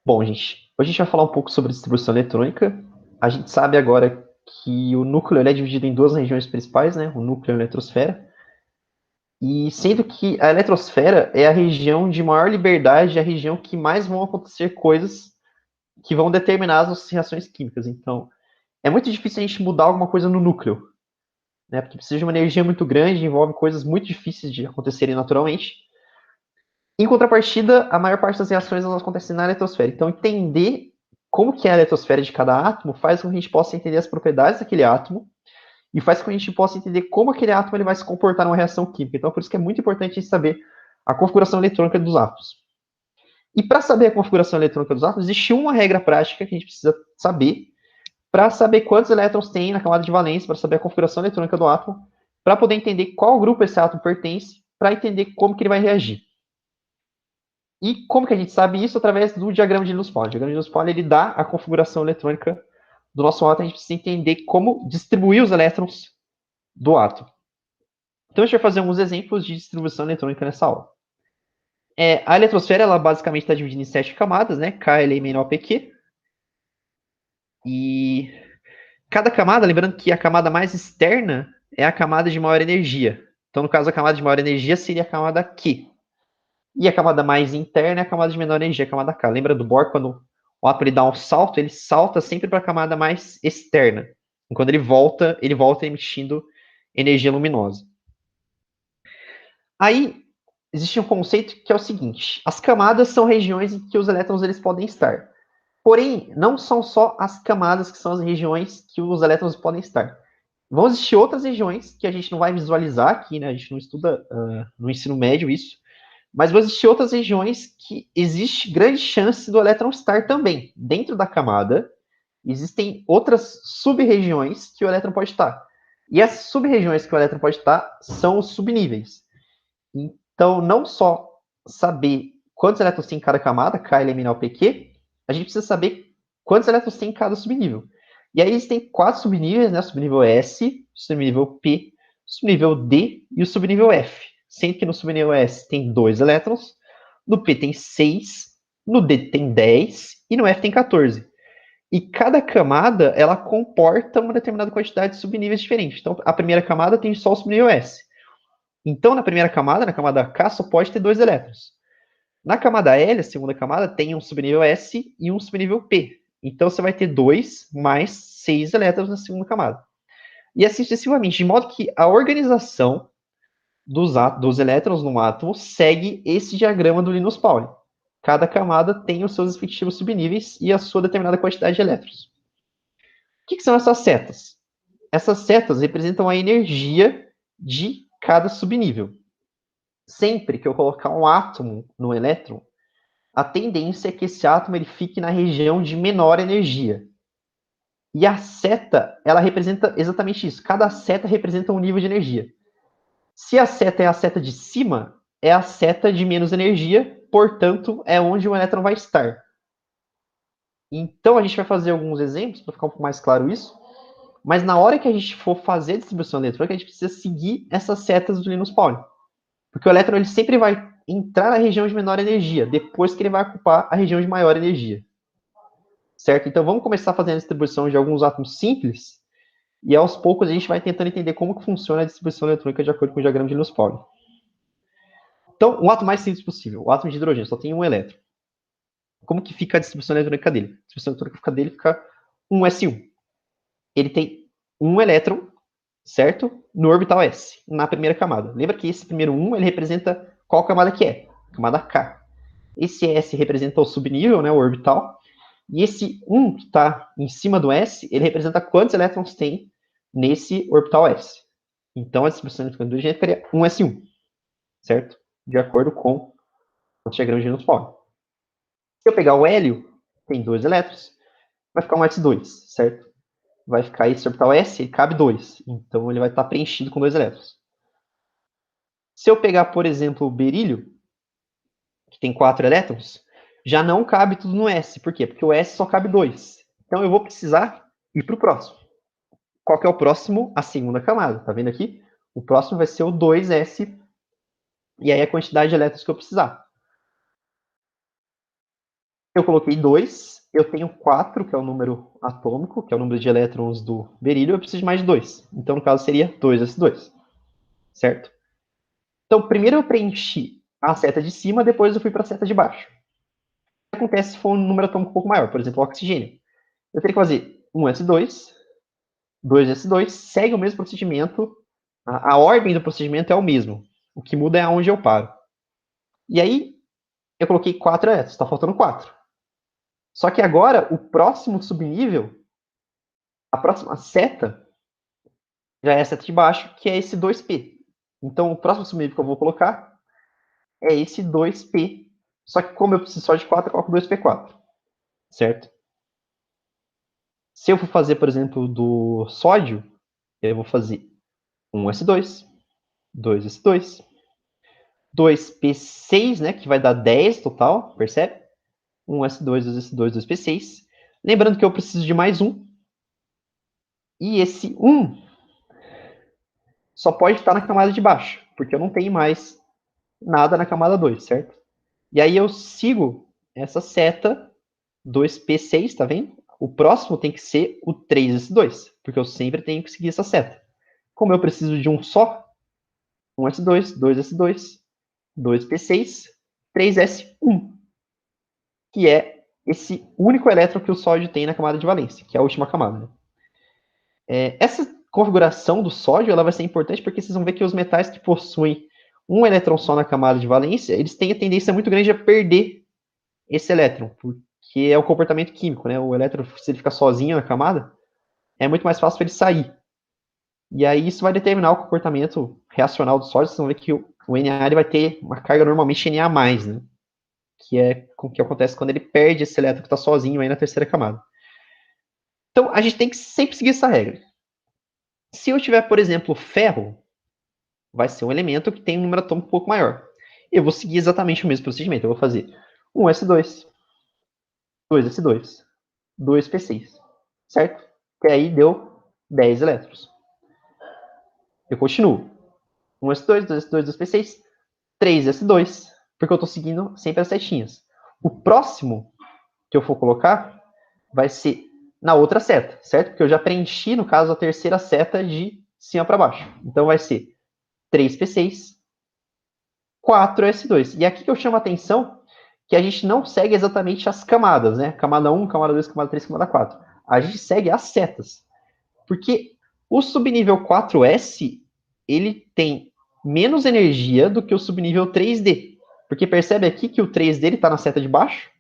Bom, gente, hoje a gente vai falar um pouco sobre distribuição eletrônica. A gente sabe agora que o núcleo ele é dividido em duas regiões principais, né? O núcleo e a eletrosfera. E sendo que a eletrosfera é a região de maior liberdade, é a região que mais vão acontecer coisas que vão determinar as nossas reações químicas. Então, é muito difícil a gente mudar alguma coisa no núcleo, né? Porque precisa de uma energia muito grande, envolve coisas muito difíceis de acontecerem naturalmente. Em contrapartida, a maior parte das reações elas acontecem na eletrosfera. Então, entender como que é a eletrosfera de cada átomo faz com que a gente possa entender as propriedades daquele átomo e faz com que a gente possa entender como aquele átomo ele vai se comportar numa reação química. Então, por isso que é muito importante a gente saber a configuração eletrônica dos átomos. E para saber a configuração eletrônica dos átomos, existe uma regra prática que a gente precisa saber para saber quantos elétrons tem na camada de valência, para saber a configuração eletrônica do átomo, para poder entender qual grupo esse átomo pertence, para entender como que ele vai reagir. E como que a gente sabe isso? Através do diagrama de Linus-Pauling. O diagrama de Linus-Pauling ele dá a configuração eletrônica do nosso átomo. A gente precisa entender como distribuir os elétrons do átomo. Então a gente vai fazer alguns exemplos de distribuição eletrônica nessa aula. A eletrosfera ela basicamente está dividida em 7 camadas, né? K, L, M, N, O, P, Q. E cada camada, lembrando que a camada mais externa é a camada de maior energia. Então, no caso, a camada de maior energia seria a camada Q. E a camada mais interna é a camada de menor energia, a camada K. Lembra do Bohr, quando o átomo ele dá um salto, ele salta sempre para a camada mais externa. E quando ele volta emitindo energia luminosa. Aí, existe um conceito que é o seguinte: as camadas são regiões em que os elétrons eles podem estar. Porém, não são só as camadas que são as regiões que os elétrons podem estar. Vão existir outras regiões que a gente não vai visualizar aqui, né? A gente não estuda no ensino médio isso, mas vão existir outras regiões que existe grande chance do elétron estar também. Dentro da camada, existem outras sub-regiões que o elétron pode estar. E essas sub-regiões que o elétron pode estar são os subníveis. Então, não só saber quantos elétrons tem em cada camada, K, L, M, N, O, P, Q, a gente precisa saber quantos elétrons tem em cada subnível. E aí existem 4 subníveis, né? O subnível S, o subnível P, o subnível D e o subnível F. Sendo que no subnível S tem 2 elétrons, no P tem 6, no D tem 10 e no F tem 14. E cada camada, ela comporta uma determinada quantidade de subníveis diferentes. Então, a primeira camada tem só o subnível S. Então, na primeira camada, na camada K, só pode ter 2 elétrons. Na camada L, a segunda camada, tem um subnível S e um subnível P. Então, você vai ter 2 mais 6 elétrons na segunda camada. E assim sucessivamente, de modo que a organização dos elétrons no átomo segue esse diagrama do Linus-Pauling. Cada camada tem os seus respectivos subníveis e a sua determinada quantidade de elétrons. O que são essas setas? Essas setas representam a energia de cada subnível. Sempre que eu colocar um átomo no elétron, a tendência é que esse átomo ele fique na região de menor energia. E a seta, ela representa exatamente isso. Cada seta representa um nível de energia. Se a seta é a seta de cima, é a seta de menos energia, portanto, é onde o elétron vai estar. Então, a gente vai fazer alguns exemplos para ficar um pouco mais claro isso. Mas na hora que a gente for fazer a distribuição eletrônica, a gente precisa seguir essas setas do Linus Pauling. Porque o elétron ele sempre vai entrar na região de menor energia, depois que ele vai ocupar a região de maior energia. Certo? Então vamos começar fazendo a distribuição de alguns átomos simples, e aos poucos a gente vai tentando entender como que funciona a distribuição eletrônica de acordo com o diagrama de Linus-Pauling. Então, o átomo mais simples possível, o átomo de hidrogênio, só tem um elétron. Como que fica a distribuição eletrônica dele? A distribuição eletrônica dele fica 1s1. Ele tem um elétron, certo? No orbital S, na primeira camada. Lembra que esse primeiro 1, ele representa qual camada que é? Camada K. Esse S representa o subnível, né, o orbital. E esse 1 que está em cima do S, ele representa quantos elétrons tem nesse orbital S. Então, a distribuição eletrônica do hidrogênio ficaria 1s1, certo? De acordo com o diagrama de Linus-Pauling. Se eu pegar o hélio, tem 2 elétrons, vai ficar um S2, certo? Vai ficar esse orbital S, ele cabe 2. Então, ele vai estar preenchido com 2 elétrons. Se eu pegar, por exemplo, o berílio, que tem 4 elétrons, já não cabe tudo no S. Por quê? Porque o S só cabe 2. Então, eu vou precisar ir para o próximo. Qual que é o próximo? A segunda camada. Tá vendo aqui? O próximo vai ser o 2s, e aí a quantidade de elétrons que eu precisar. Eu coloquei 2, eu tenho 4, que é o número atômico, que é o número de elétrons do berílio, eu preciso de mais 2. Então, no caso, seria 2s2, certo? Então, primeiro eu preenchi a seta de cima, depois eu fui para a seta de baixo. O que acontece se for um número atômico um pouco maior, por exemplo, o oxigênio? Eu teria que fazer 1s2, 2s2, segue o mesmo procedimento, a ordem do procedimento é o mesmo. O que muda é aonde eu paro. E aí, eu coloquei 4 elétrons, está faltando 4. Só que agora, o próximo subnível, a próxima seta, já é a seta de baixo, que é esse 2p. Então, o próximo subnível que eu vou colocar é esse 2p. Só que como eu preciso só de 4, eu coloco 2p4. Certo? Se eu for fazer, por exemplo, do sódio, eu vou fazer 1s2, 2s2, 2p6, né, que vai dar 10 total, percebe? 1s2, 2s2, 2p6. Lembrando que eu preciso de mais um. E esse 1 só pode estar na camada de baixo, porque eu não tenho mais nada na camada 2, certo? E aí eu sigo essa seta 2p6, tá vendo? O próximo tem que ser o 3s2, porque eu sempre tenho que seguir essa seta. Como eu preciso de um só, 1s2, 2s2, 2p6, 3s1, que é esse único elétron que o sódio tem na camada de valência, que é a última camada. Né? Essa configuração do sódio ela vai ser importante porque vocês vão ver que os metais que possuem um elétron só na camada de valência, eles têm a tendência muito grande a perder esse elétron, porque é o comportamento químico, né? O elétron, se ele ficar sozinho na camada, é muito mais fácil para ele sair. E aí isso vai determinar o comportamento reacional do sódio. Vocês vão ver que o Na ele vai ter uma carga normalmente Na+, né? Que é o que acontece quando ele perde esse elétron que está sozinho aí na terceira camada. Então, a gente tem que sempre seguir essa regra. Se eu tiver, por exemplo, ferro, vai ser um elemento que tem um número atômico um pouco maior. Eu vou seguir exatamente o mesmo procedimento. Eu vou fazer 1s2, 2s2, 2p6, certo? Que aí deu 10 elétrons. Eu continuo. 1s2, 2s2, 2p6, 3s2, porque eu estou seguindo sempre as setinhas. O próximo que eu for colocar vai ser na outra seta, certo? Porque eu já preenchi, no caso, a terceira seta de cima para baixo. Então vai ser 3p6, 4s2. E aqui que eu chamo a atenção que a gente não segue exatamente as camadas, né? Camada 1, camada 2, camada 3, camada 4. A gente segue as setas. Porque o subnível 4S, ele tem menos energia do que o subnível 3D. Porque percebe aqui que o 3D está na seta de baixo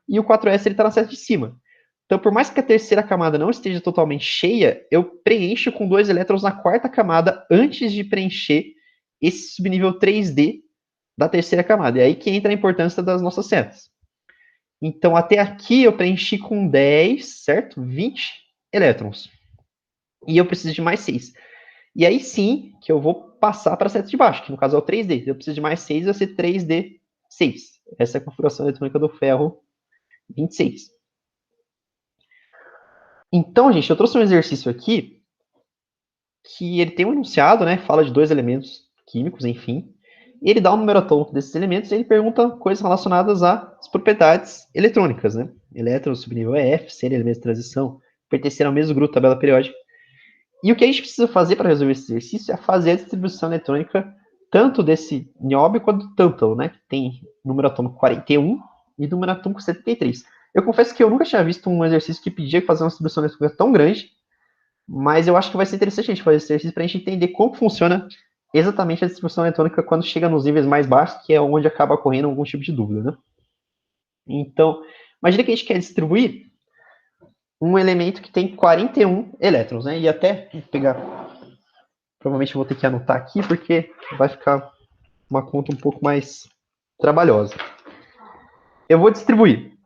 e o 4S está na seta de cima. Então, por mais que a terceira camada não esteja totalmente cheia, eu preencho com 2 elétrons na quarta camada antes de preencher esse subnível 3D da terceira camada. É aí que entra a importância das nossas setas. Então, até aqui eu preenchi com 10, certo? 20 elétrons. E eu preciso de mais 6. E aí sim que eu vou passar para a seta de baixo, que no caso é o 3D. Eu preciso de mais 6, vai ser 3D6. Essa é a configuração eletrônica do ferro 26. Então, gente, eu trouxe um exercício aqui que ele tem um enunciado, né? Fala de 2 elementos químicos, enfim. E ele dá um número atômico desses elementos e ele pergunta coisas relacionadas às propriedades eletrônicas, né? Elétrons, subnível F, serem elementos de transição, pertencer ao mesmo grupo, tabela periódica. E o que a gente precisa fazer para resolver esse exercício é fazer a distribuição eletrônica tanto desse nióbio quanto do tântalo, né? Que tem número atômico 41 e número atômico 73. Eu confesso que eu nunca tinha visto um exercício que pedia fazer uma distribuição eletrônica tão grande, mas eu acho que vai ser interessante a gente fazer esse exercício para a gente entender como funciona exatamente a distribuição eletrônica quando chega nos níveis mais baixos, que é onde acaba ocorrendo algum tipo de dúvida, né? Então, imagina que a gente quer distribuir um elemento que tem 41 elétrons, né? E até vou pegar. Provavelmente vou ter que anotar aqui, porque vai ficar uma conta um pouco mais trabalhosa. Eu vou distribuir.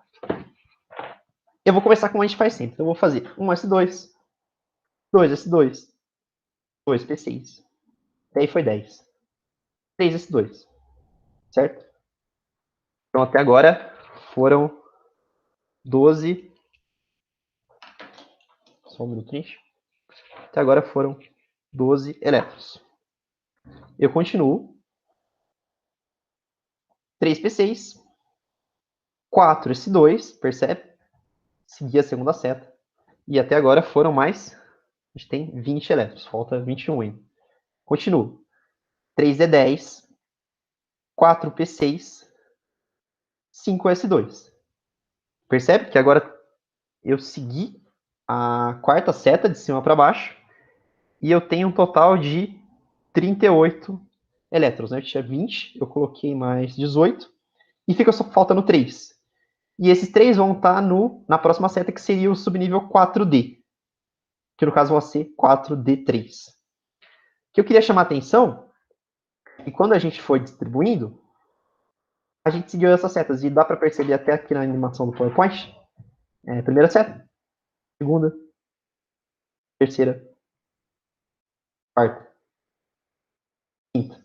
Eu vou começar como a gente faz sempre. Então, eu vou fazer 1s2, 2s2, 2p6. Daí foi 10. 3s2. Certo? Então, até agora foram 12. Só um minutinho. Até agora foram 12 elétrons. Eu continuo. 3p6, 4s2, percebe? Segui a segunda seta. E até agora foram mais. A gente tem 20 elétrons, falta 21 ainda. Continuo. 3d10, 4p6, 5s2. Percebe que agora eu segui a quarta seta de cima para baixo e eu tenho um total de 38 elétrons. Né? Eu tinha 20, eu coloquei mais 18 e fica só faltando 3. E esses 3 vão estar na próxima seta, que seria o subnível 4D, que no caso vai ser 4D3. O que eu queria chamar a atenção é que quando a gente foi distribuindo, a gente seguiu essas setas, e dá para perceber até aqui na animação do PowerPoint. Primeira seta, segunda, terceira, quarta, quinta.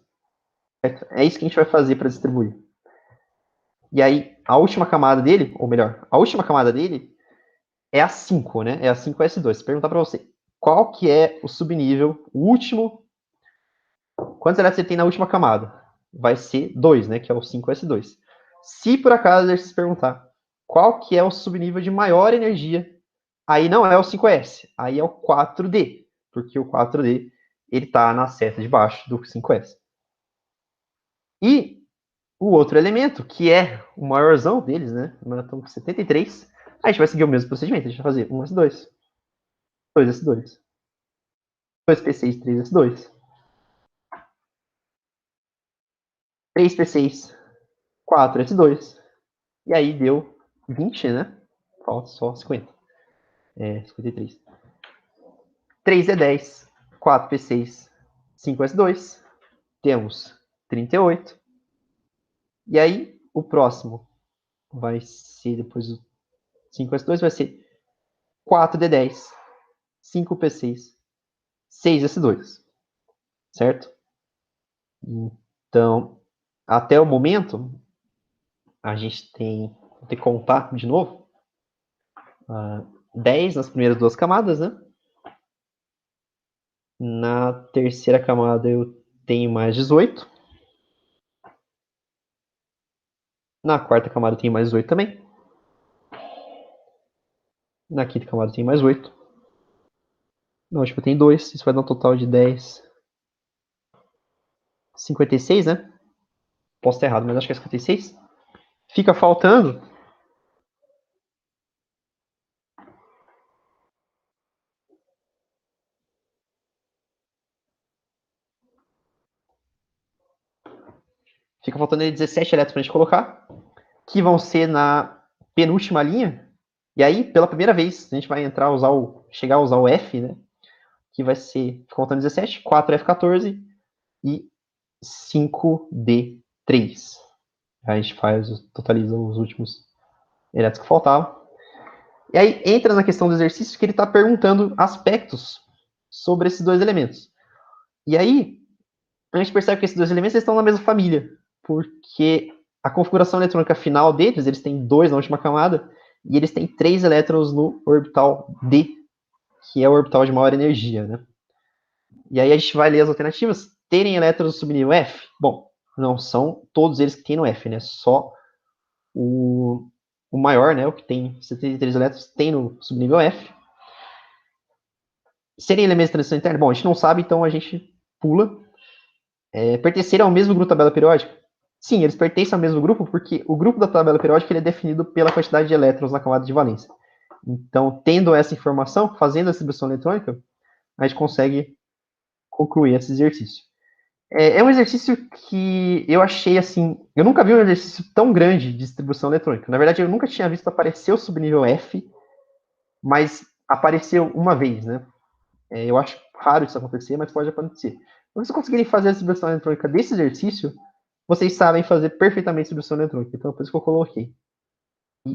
Certo? É isso que a gente vai fazer para distribuir. E aí, a última camada dele, ou melhor, a última camada dele é a 5, né? É a 5S2. Se perguntar para você, qual que é o subnível, o último, quantos elétrons ele tem na última camada? Vai ser 2, né? Que é o 5S2. Se por acaso ele se perguntar qual que é o subnível de maior energia, aí não é o 5S, aí é o 4D, porque o 4D ele está na seta de baixo do 5S. E o outro elemento, que é o maiorzão deles, né? Nós estamos com 73. A gente vai seguir o mesmo procedimento. A gente vai fazer 1s2, 2s2, 2p6, 3s2, 3p6, 4s2. E aí deu 20, né? Falta só 50. 53. 3d10, 4p6, 5s2. Temos 38. E aí, o próximo vai ser, depois do 5s2, vai ser 4d10, 5p6, 6s2, certo? Então, até o momento, a gente tem, vou ter que contar de novo, 10 nas primeiras duas camadas, né? Na terceira camada eu tenho mais 18. Na quarta camada eu tenho mais 8 também. Na quinta camada eu tenho mais 8. Na última eu tenho 2. Isso vai dar um total de 10. 56, né? Posso estar errado, mas acho que é 56. Fica faltando. Fica faltando 17 elétrons pra gente colocar, que vão ser na penúltima linha. E aí, pela primeira vez, a gente vai chegar a usar o F, né? Que vai ser, faltando 17, 4F14 e 5D3. A gente totaliza os últimos elétrons que faltavam. E aí entra na questão do exercício, que ele está perguntando aspectos sobre esses dois elementos. E aí, a gente percebe que esses dois elementos estão na mesma família, porque a configuração eletrônica final deles, eles têm 2 na última camada, e eles têm 3 elétrons no orbital D, que é o orbital de maior energia, né? E aí a gente vai ler as alternativas. Terem elétrons no subnível F? Bom, não são todos eles que tem no F, né? Só o maior, né? O que tem 73 elétrons, tem no subnível F. Serem elementos de transição interna? Bom, a gente não sabe, então a gente pula. Pertencerem ao mesmo grupo da tabela periódica? Sim, eles pertencem ao mesmo grupo, porque o grupo da tabela periódica ele é definido pela quantidade de elétrons na camada de valência. Então, tendo essa informação, fazendo a distribuição eletrônica, a gente consegue concluir esse exercício. É um exercício que eu achei assim. Eu nunca vi um exercício tão grande de distribuição eletrônica. Na verdade, eu nunca tinha visto aparecer o subnível F, mas apareceu uma vez, né? Eu acho raro isso acontecer, mas pode acontecer. Se vocês conseguirem fazer a distribuição eletrônica desse exercício, vocês sabem fazer perfeitamente a distribuição eletrônica. Então, por isso que eu coloquei. E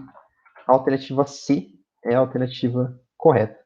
a alternativa C é a alternativa correta.